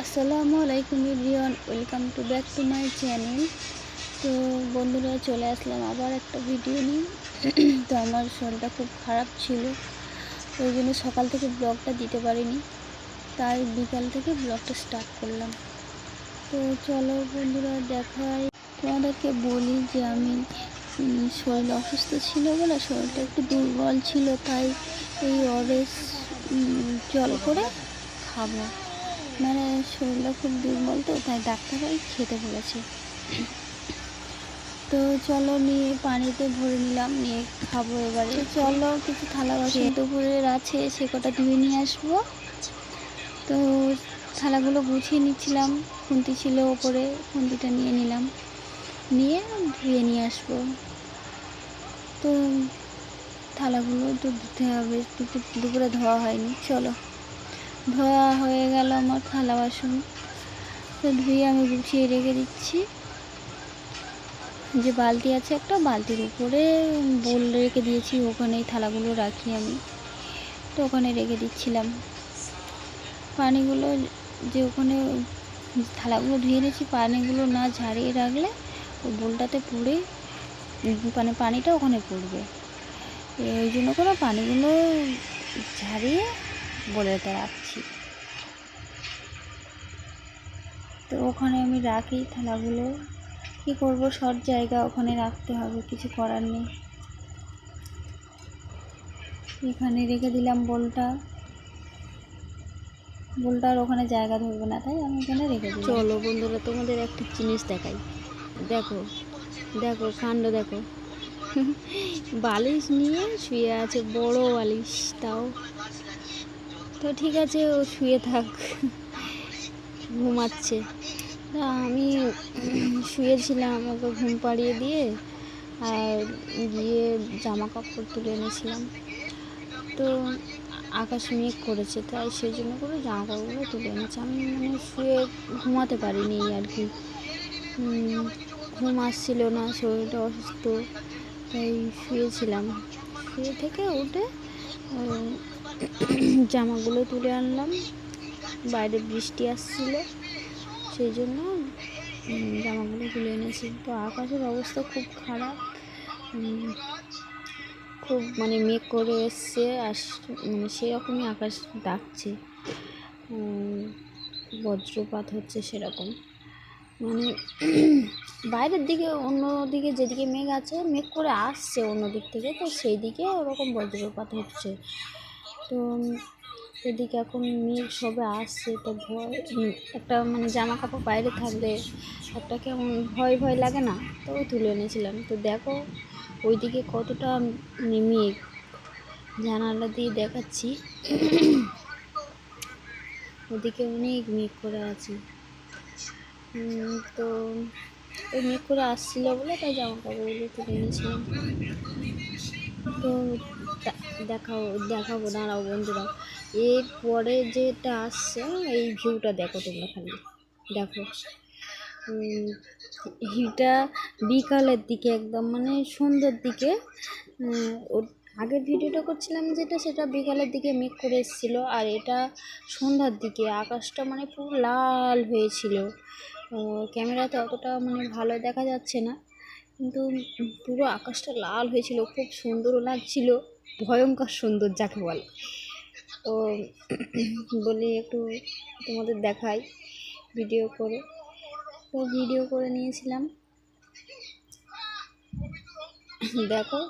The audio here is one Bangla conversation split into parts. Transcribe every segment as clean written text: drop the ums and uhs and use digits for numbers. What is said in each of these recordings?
আসসালামু আলাইকুম everyone, welcome to back to my channel. তো বন্ধুরা, চলে আসলাম আবার একটা ভিডিও নিয়ে। তো আমার শরীরটা খুব খারাপ ছিল, ওই জন্য সকাল থেকে ব্লগটা দিতে পারিনি, তাই বিকাল থেকে ব্লগটা স্টার্ট করলাম। তো চলো বন্ধুরা, দেখাই তোমাদেরকে বলি যে আমি শরীর অসুস্থ ছিল বলে শরীরটা একটু দুর্বল ছিল, তাই এই ওআরএস জল করে খাবো, মানে শরীরটা খুব দুর্বল, তো তাই ডাক্তাররাই খেতে বলেছে। তো চলো, নিয়ে পানিতে ভরে নিলাম, নিয়ে খাবো এবারে। চলো, কিছু থালা বাসন দুপুরের আছে, সে কটা ধুয়ে নিয়ে আসবো। তো থালাগুলো গুছিয়ে নিচ্ছিলাম, খুন্তি ছিল ওপরে, খুন্তিটা নিয়ে নিলাম, নিয়ে ধুয়ে নিয়ে আসবো। তো থালাগুলো তো ধুতে হবে, দুপুরে ধোয়া হয়নি। চলো, ধোয়া হয়ে গেল আমার থালা বাসন, তো ধুয়ে আমি গুছিয়ে রেখে দিচ্ছি। যে বালতি আছে একটা, বালতির উপরে বোল রেখে দিয়েছি, ওখানেই থালাগুলো রাখি আমি, তো ওখানে রেখে দিচ্ছিলাম। পানিগুলো যে ওখানে থালাগুলো ধুয়ে নিয়েছি, পানিগুলো না ঝাড়িয়ে রাখলে ওই বোলটাতে পড়ে, মানে পানিটা ওখানে পড়বে, এই জন্য করে পানিগুলো ঝাড়িয়ে বোলেতে রাখছি। তো ওখানে আমি রাখি থালাগুলো, কী করবো, সব জায়গা ওখানে রাখতে হবে, কিছু করার নেই। এখানে রেখে দিলাম বোলটার ওখানে জায়গা ধরবে না, তাই আমি এখানে রেখে দিলাম। চলো বন্ধুরা, তোমাদের একটা জিনিস দেখাই, দেখো দেখো কাণ্ড দেখো। বালিশ নিয়ে শুয়ে আছে, বড় বালিশ তাও। তো ঠিক আছে, ও শুয়ে থাক, ঘুমাচ্ছে। আমি শুয়েছিলাম, ওকে ঘুম পাড়িয়ে দিয়ে আর গিয়ে জামা কাপড় তুলে এনেছিলাম। তো আকাশ মেঘ করেছে, তাই সেই জন্য করে জামা কাপড়গুলো তুলে এনেছি। আমি মানে শুয়ে ঘুমাতে পারিনি আর কি, ঘুম আসছিল না, শরীরটা অসুস্থ, তাই শুয়েছিলাম। শুয়ে থেকে উঠে জামাগুলো তুলে আনলাম, বাইরে বৃষ্টি আসছিল, সেই জন্য জামাগুলো তুলে এনেছি। তো আকাশের অবস্থা খুব খারাপ, খুব মানে মেঘ করে এসছে, আর মানে সেরকমই আকাশ ডাকছে, বজ্রপাত হচ্ছে সেরকম, মানে বাইরের দিকে, অন্য দিকে যেদিকে মেঘ আছে, মেঘ করে আসছে অন্য দিক থেকে, তো সেই দিকে ওরকম বজ্রপাত হচ্ছে। তো এদিকে এখন মেঘ সবে আসছে, তো ভয় একটা, মানে জামা কাপড় বাইরে থাকলে একটা কেমন ভয় ভয় লাগে না, তো তুলে এনেছিলাম। তো দেখো ওইদিকে কতটা মেঘ, জানালা দিয়ে দেখাচ্ছি, ওদিকে অনেক মেঘ করে আছে। তো ওই মেঘ করে আসছিল বলে তাই জামা কাপড়গুলো তুলে এনেছিলাম। তো দেখাবো, দাঁড়াও বন্ধুরা, এরপরে যেটা আসছে এই ভিউটা দেখো তোমরা, খালি দেখো। এইটা বিকালের দিকে, একদম মানে সন্ধ্যের দিকে, আগের ভিডিওটা করছিলাম যেটা, সেটা বিকালের দিকে মেঘ করে এসেছিলো, আর এটা সন্ধ্যার দিকে আকাশটা মানে পুরো লাল হয়েছিল। ক্যামেরাতে অতটা মানে ভালো দেখা যাচ্ছে না, কিন্তু পুরো আকাশটা লাল হয়েছিল, খুব সুন্দরও লাগছিল, ভয়ঙ্কর সুন্দর যাকে বলে। তো বলি একটু তোমাদের দেখাই ভিডিও করে, তো ভিডিও করে নিয়েছিলাম। দেখো,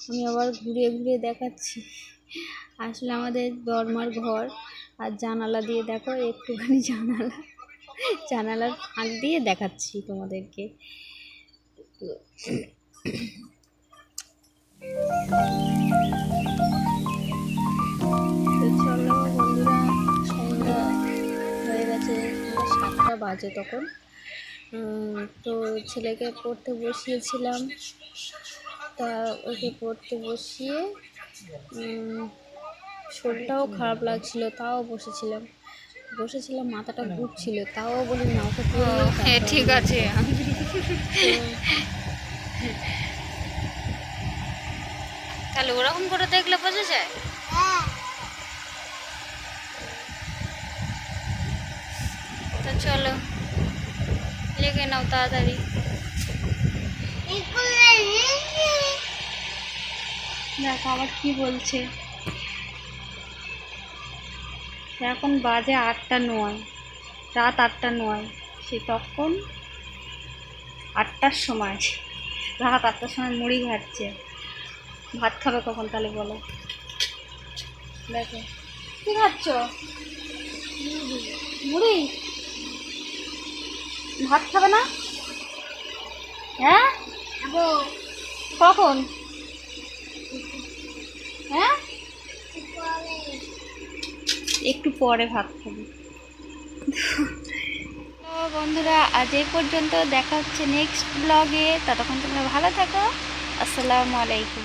আমি আবার ঘুরিয়ে ঘুরিয়ে দেখাচ্ছি, আসলে আমাদের বর্মার ঘর, আর জানালা দিয়ে দেখো একটুখানি জানালার ফাঁক দিয়ে দেখাচ্ছি তোমাদেরকে। তো চলো বন্ধুরা, সন্ধ্যা হয়ে গেছে, 7টা বাজে তখন। তো ছেলেকে পড়তে বসিয়েছিলাম, তা ওকে পড়তে বসিয়ে শরীরটাও খারাপ লাগছিল, তাও বসেছিলাম, মাথাটা ঘুরছিল, তাও বলি না ওকে পড়িয়ে, ঠিক আছে। তাহলে ওরকম করে দেখলে বোঝা যায়। চলো লেগে নাও তাড়াতাড়ি। দেখো আবার কি বলছে। এখন বাজে 8টা 9, রাত 8টা 9। সে তখন 8টার সময়, রাত 8টার সময় মুড়ি ঘাটছে। ভাত খাবে কখন তাহলে বলো? দেখো কি খাচ্ছ? মুড়ি। ভাত খাবে না? হ্যাঁ কখন? হ্যাঁ একটু পরে ভাত খাবে। তো বন্ধুরা আজ এই পর্যন্ত, দেখা হচ্ছে নেক্সট ব্লগে। ততক্ষণ তোমরা ভালো থাকো। আসসালামু আলাইকুম।